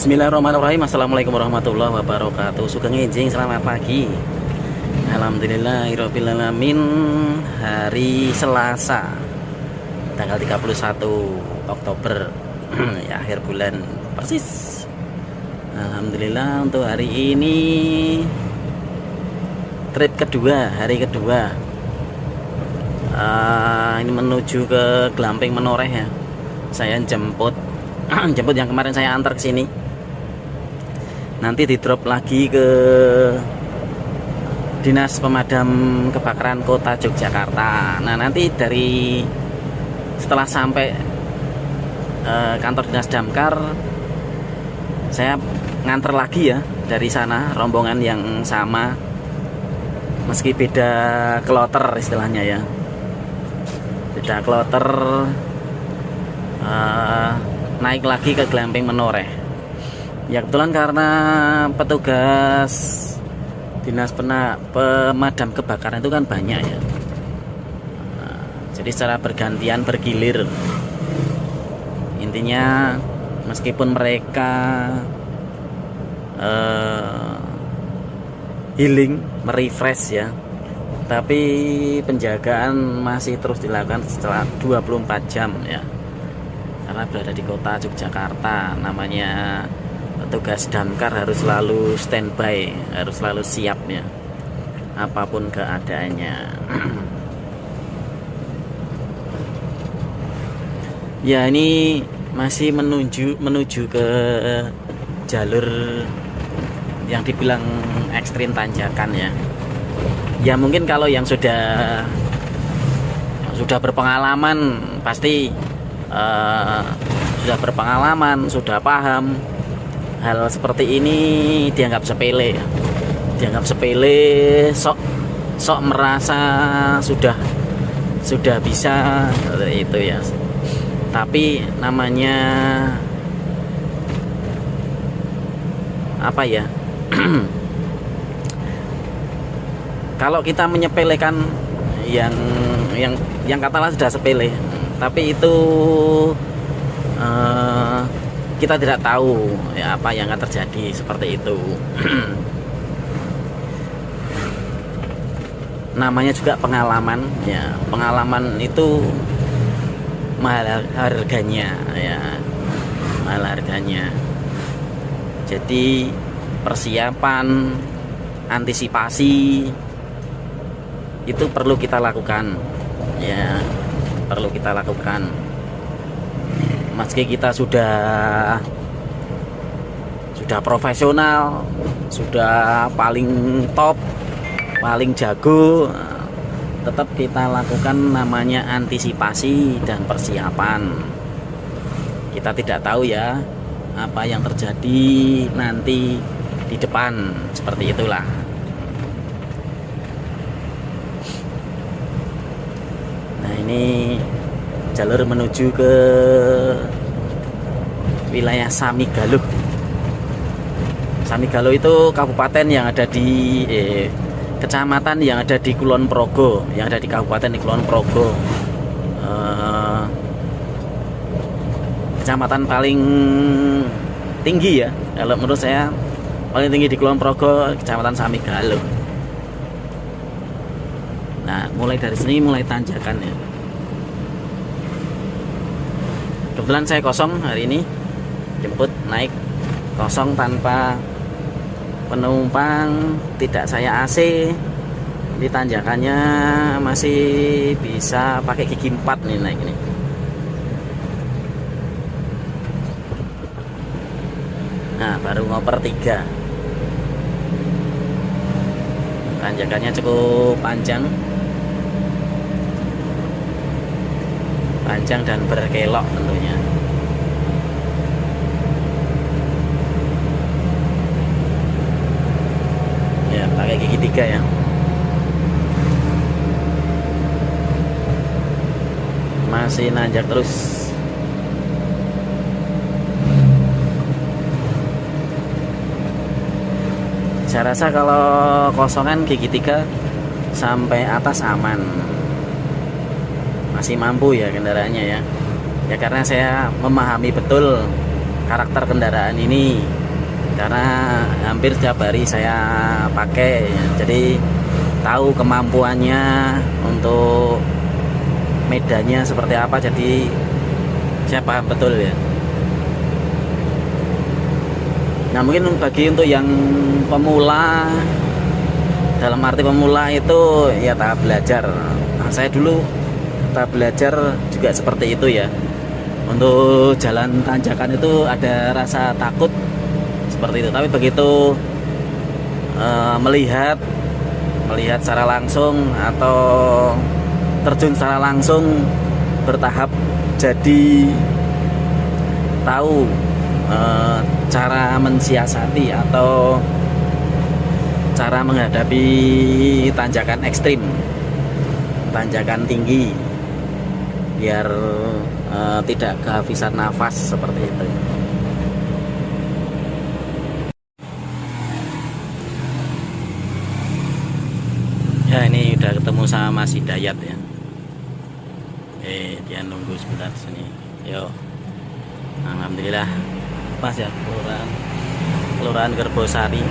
Bismillahirrahmanirrahim. Assalamualaikum warahmatullahi wabarakatuh. Sugeng enjing, selamat pagi. Alhamdulillahirrabbilalamin. Hari Selasa tanggal 31 Oktober ya, akhir bulan persis. Alhamdulillah untuk hari ini trip kedua, hari kedua. Ini menuju ke Glamping Menoreh ya. Saya jemput yang kemarin saya antar ke sini. Nanti di drop lagi ke Dinas Pemadam Kebakaran Kota Yogyakarta. Nah, nanti setelah sampai kantor Dinas Damkar, saya nganter lagi ya dari sana, rombongan yang sama meski beda kloter istilahnya ya. Beda kloter, naik lagi ke Glamping Menoreh. Ya kebetulan karena petugas Dinas Pemadam Kebakaran itu kan banyak ya. Jadi secara bergantian bergilir. Intinya meskipun mereka healing, merefresh ya, tapi penjagaan masih terus dilakukan setelah 24 jam ya. Karena berada di kota Yogyakarta, namanya petugas damkar harus selalu standby, harus selalu siap ya, apapun keadaannya. Ya, ini masih menuju ke jalur yang dibilang ekstrim tanjakan ya. Ya mungkin kalau yang sudah berpengalaman pasti sudah berpengalaman, sudah paham hal seperti ini, dianggap sepele, sok merasa sudah bisa itu ya. Tapi namanya apa ya? Kalau kita menyepelekan yang katakanlah sudah sepele, tapi itu kita tidak tahu ya apa yang akan terjadi seperti itu. Namanya juga pengalaman ya, pengalaman itu mahal harganya ya, mahal harganya. Jadi persiapan, antisipasi itu perlu kita lakukan ya, perlu kita lakukan. Meski kita sudah profesional, sudah paling top, paling jago, tetap kita lakukan namanya antisipasi dan persiapan. Kita tidak tahu ya apa yang terjadi nanti di depan, seperti itulah. Nah, ini jalur menuju ke wilayah Samigaluh. Samigaluh itu kabupaten yang ada di kecamatan yang ada di Kulon Progo, yang ada di kabupaten di Kulon Progo. Kecamatan paling tinggi ya, kalau menurut saya paling tinggi di Kulon Progo, kecamatan Samigaluh. Nah, mulai dari sini mulai tanjakan ya. Kebetulan saya kosong hari ini, jemput naik kosong tanpa penumpang, tidak saya AC. Di tanjakannya masih bisa pakai gigi 4 nih naik ini. Nah, baru ngoper 3. Tanjakannya cukup panjang dan berkelok tentunya. Ya, pakai gigi 3 ya. Masih nanjak terus. Saya rasa kalau kosongan gigi 3 sampai atas aman, masih mampu ya kendaraannya ya. Ya karena saya memahami betul karakter kendaraan ini karena hampir setiap hari saya pakai, jadi tahu kemampuannya untuk medannya seperti apa, jadi saya paham betul ya. Nah mungkin bagi untuk yang pemula, dalam arti pemula itu ya tahap belajar. Nah, saya dulu tahap belajar juga seperti itu ya. Untuk jalan tanjakan itu ada rasa takut seperti itu. Tapi begitu melihat secara langsung atau terjun secara langsung bertahap, jadi tahu cara mensiasati atau cara menghadapi tanjakan ekstrim, tanjakan tinggi, biar tidak kehabisan nafas seperti itu. Ya ini udah ketemu sama Mas Hidayat ya. Dia nunggu sebentar sini. Yo, alhamdulillah. Pas ya, kelurahan Gerbosari.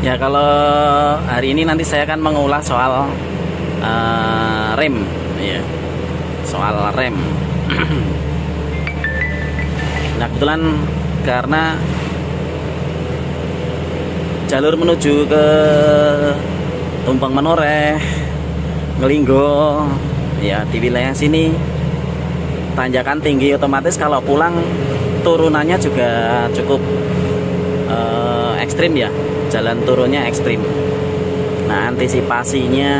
Ya kalau hari ini nanti saya akan mengulas soal rem ya, soal rem. Nah kebetulan karena jalur menuju ke Tumpeng Menoreh, Ngelinggo ya, di wilayah sini tanjakan tinggi, otomatis kalau pulang turunannya juga cukup ekstrim ya, jalan turunnya ekstrim. Nah antisipasinya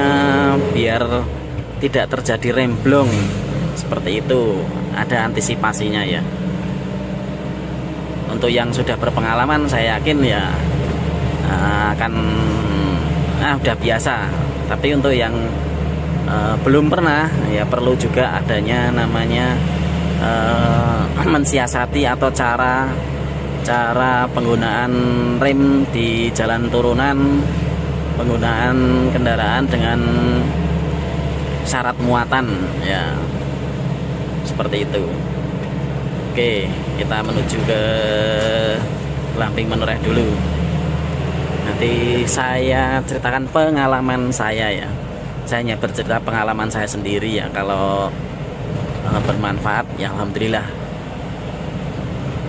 biar tidak terjadi remblong seperti itu, ada antisipasinya ya. Untuk yang sudah berpengalaman saya yakin ya akan udah biasa. Tapi untuk yang belum pernah ya perlu juga adanya namanya mensiasati atau cara penggunaan rem di jalan turunan, penggunaan kendaraan dengan syarat muatan ya, seperti itu. Oke, kita menuju ke Lamping Menoreh dulu. Nanti saya ceritakan pengalaman saya ya. Saya hanya bercerita pengalaman saya sendiri ya. Kalau bermanfaat ya alhamdulillah.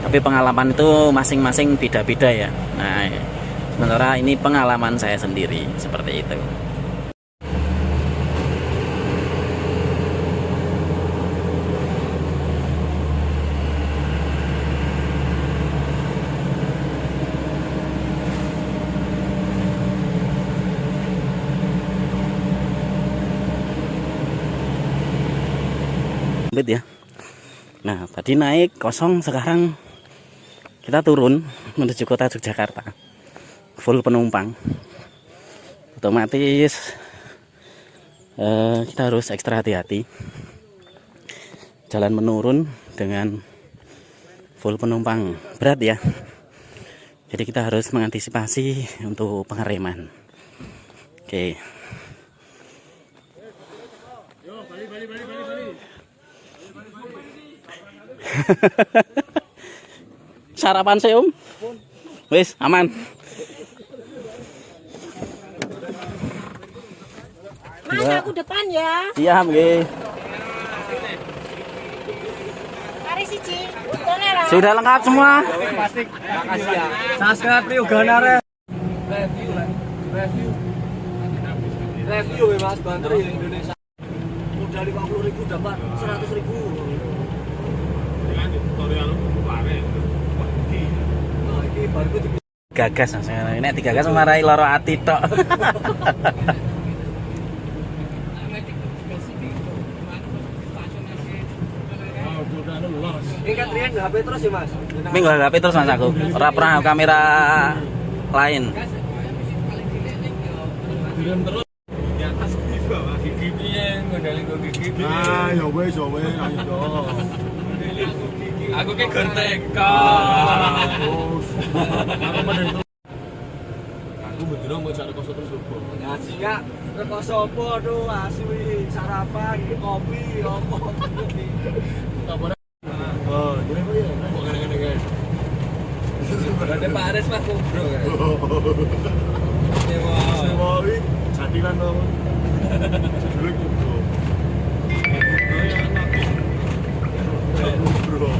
Tapi pengalaman itu masing-masing beda-beda ya. Nah, sementara ini pengalaman saya sendiri seperti itu. Ya. Nah, tadi naik kosong, sekarang kita turun menuju kota Yogyakarta. Full penumpang. Otomatis kita harus ekstra hati-hati. Jalan menurun dengan full penumpang, berat ya. Jadi kita harus mengantisipasi untuk pengereman. Oke. Sarapan sih Om? Wis aman. Mas Ya. aku depan ya. Siap nggih. Mari siji. Sudah lengkap semua. Plastik. Makasih ya. Saskat Priyoganare. Review ya Mas, Banter Indonesia. Udah 50.000 dapat 100.000. Gagas ini digagas marahi loro ati tok. Ini kan Rian HP terus ya Mas? Minggu HP terus Mas aku. Ora pernah kamera lain. Di atas di bawah gigi piye ngendali kok gigi piye. Ah, ya wes, ayo dong. Aku ke gerteka. Aku bener mau cari koso terus opo. Ngaji enggak? Rekoso opo aduh asli. sarapan, iki kopi, opo. Oh, gini kok ya? Kok kadang-kadang guys. Berarti Pak Aris Pak Kubro kan. Sewa iki jadilan to. Dulu kubro. Kubro ya anak. Kubro.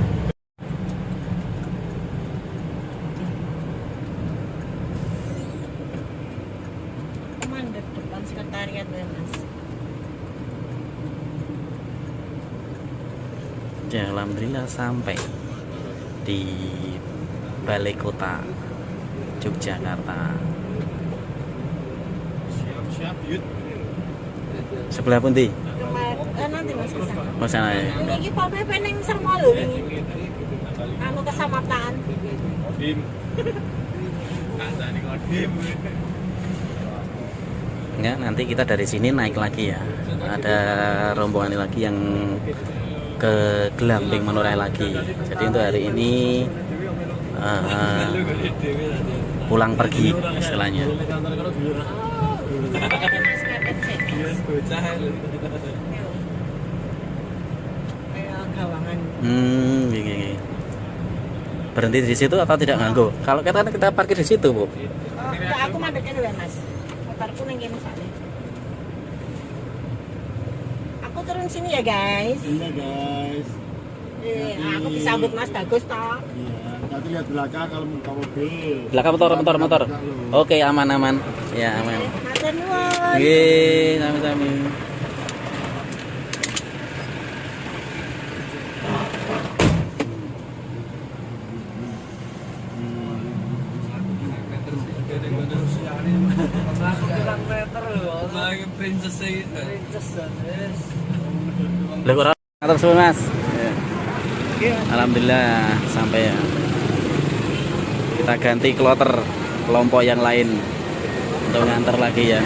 Mandek depan sekretariat ya, Mas. Ya, alhamdulillah sampai di balai kota Yogyakarta. Siap-siap yut. Sebelah pundi? Nanti Mas ke sana. Mau sana ya. Ini Pol PP ning Sermo lho ini. Anu kesamaptaan. Kodim. Kasane kodim. Enggak, nanti kita dari sini naik lagi ya. Ada rombongan lagi yang ke Glamping Menoreh lagi. Jadi untuk hari ini pulang pergi istilahnya. Ada Mas Kepet sih. Bocah. Kayak gawangan. Gini. Berhenti di situ atau tidak nganggo? Kalau kita parkir di situ, Bu. Oh, enggak, aku mandeknya dulu ya, Mas. Motorku ning kene soalnya. Aku turun sini ya, guys. Iya, guys. Aku disambut Mas Bagus toh. Iya, nanti lihat belakang kalau buka mobil. Belakang motor. Oke, aman. Ya, aman. Matur nuwun. Nggih, sami-sami. Lagi princess gitu. Lah kok ora ngatur suwe, Mas. Alhamdulillah sampai ya. Kita ganti kloter kelompok yang lain untuk nganter lagi ya.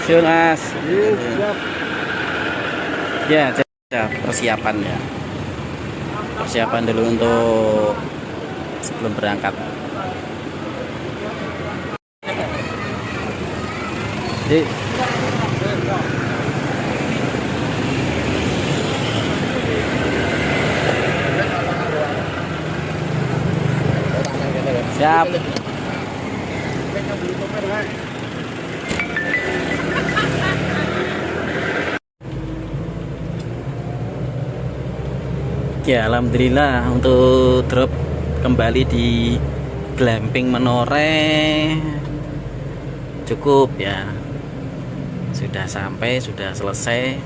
Siap, Mas. Siap. Ya, ada persiapan ya. Persiapan dulu untuk sebelum berangkat. Jadi, siap. Ya, alhamdulillah untuk drop kembali di Glamping Menoreh cukup ya. Sudah sampai, sudah selesai.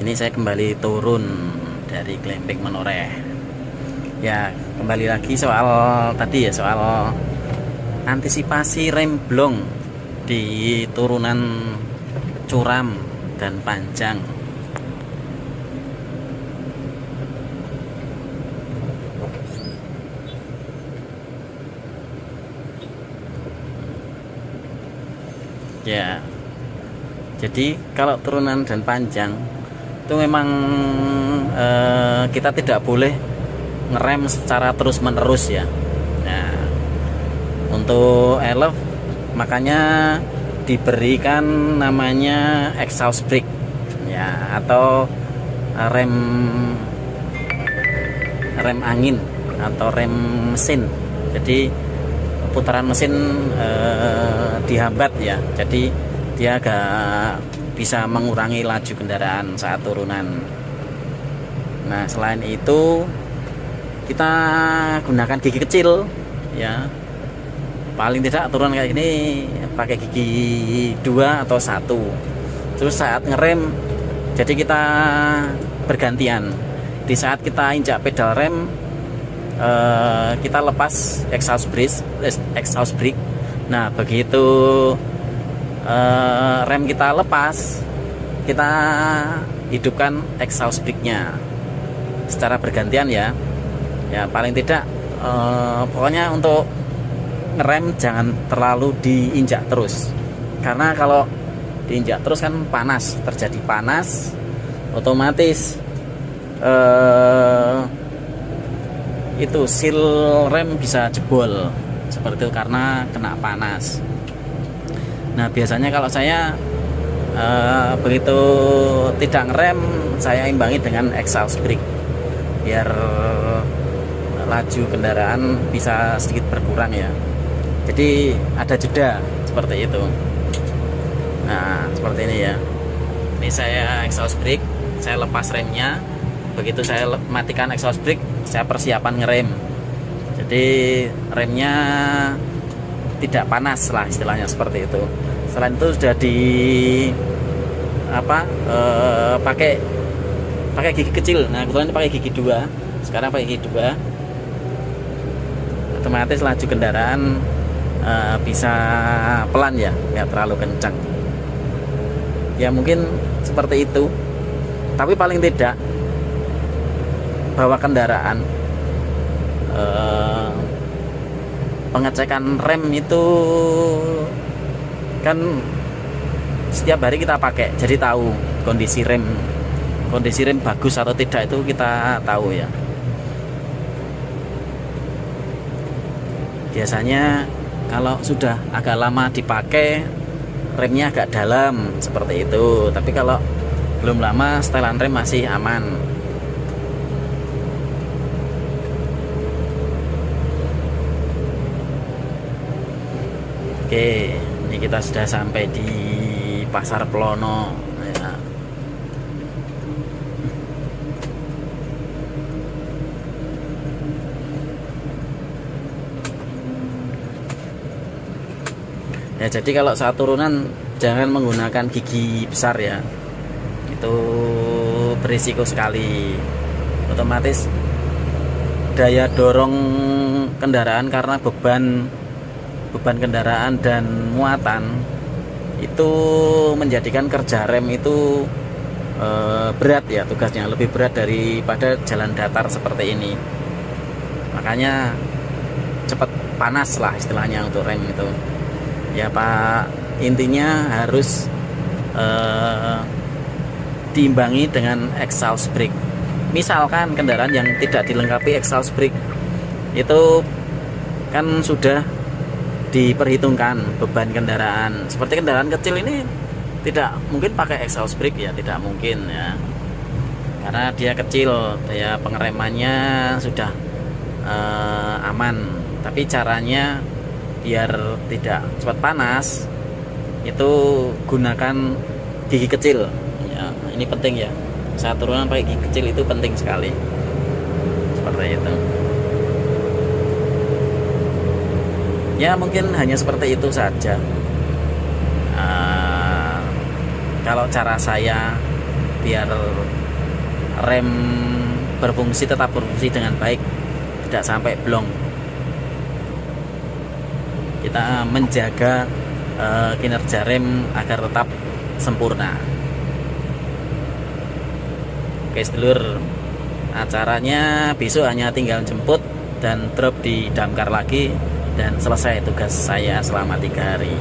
Ini saya kembali turun dari Glamping Menoreh. Ya, kembali lagi soal tadi ya, soal antisipasi remblong di turunan curam dan panjang. Ya, jadi kalau turunan dan panjang itu memang kita tidak boleh ngerem secara terus menerus ya. Nah, untuk elf makanya diberikan namanya exhaust brake ya, atau rem angin atau rem mesin. Jadi putaran mesin dihambat ya, jadi dia agak bisa mengurangi laju kendaraan saat turunan. Nah, selain itu kita gunakan gigi kecil ya, paling tidak turun kayak gini pakai gigi 2 atau 1. Terus saat ngerem, jadi kita bergantian. Di saat kita injak pedal rem, kita lepas exhaust brake. Nah, begitu rem kita lepas, kita hidupkan exhaust brake-nya secara bergantian ya. Ya, paling tidak pokoknya untuk ngerem jangan terlalu diinjak terus, karena kalau diinjak terus kan panas, terjadi panas, otomatis itu seal rem bisa jebol seperti itu karena kena panas. Nah biasanya kalau saya begitu tidak ngerem, saya imbangi dengan exhaust brake biar laju kendaraan bisa sedikit berkurang ya. Jadi ada jeda seperti itu. Nah seperti ini ya. Ini saya exhaust brake, saya lepas remnya. Begitu saya matikan exhaust brake, saya persiapan ngerem. Jadi remnya tidak panas lah istilahnya seperti itu. Selain itu sudah di pakai gigi kecil. Nah kebetulan ini pakai gigi 2. Sekarang pakai gigi 2. Otomatis laju kendaraan bisa pelan ya, nggak terlalu kencang. Ya mungkin seperti itu. Tapi paling tidak bawa kendaraan pengecekan rem itu kan setiap hari kita pakai, jadi tahu kondisi rem bagus atau tidak itu kita tahu ya. Biasanya kalau sudah agak lama dipakai remnya agak dalam seperti itu, tapi kalau belum lama setelan rem masih aman. Oke, ini kita sudah sampai di Pasar Plono ya. Ya jadi kalau saat turunan jangan menggunakan gigi besar ya, itu berisiko sekali. Otomatis daya dorong kendaraan karena beban kendaraan dan muatan itu menjadikan kerja rem itu berat ya, tugasnya lebih berat daripada jalan datar seperti ini. Makanya cepat panas lah istilahnya untuk rem itu ya Pak. Intinya harus diimbangi dengan exhaust brake. Misalkan kendaraan yang tidak dilengkapi exhaust brake itu kan sudah diperhitungkan beban kendaraan. Seperti kendaraan kecil ini tidak mungkin pakai exhaust brake ya, tidak mungkin ya, karena dia kecil, daya pengeremannya sudah aman. Tapi caranya biar tidak cepat panas itu gunakan gigi kecil ya, ini penting ya. Saat turunan pakai gigi kecil itu penting sekali, seperti itu. Ya mungkin hanya seperti itu saja. Kalau cara saya biar rem tetap berfungsi dengan baik, tidak sampai blong, kita menjaga kinerja rem agar tetap sempurna. Oke sedulur, acaranya besok hanya tinggal jemput dan drop di damkar lagi, dan selesai tugas saya selama 3 hari.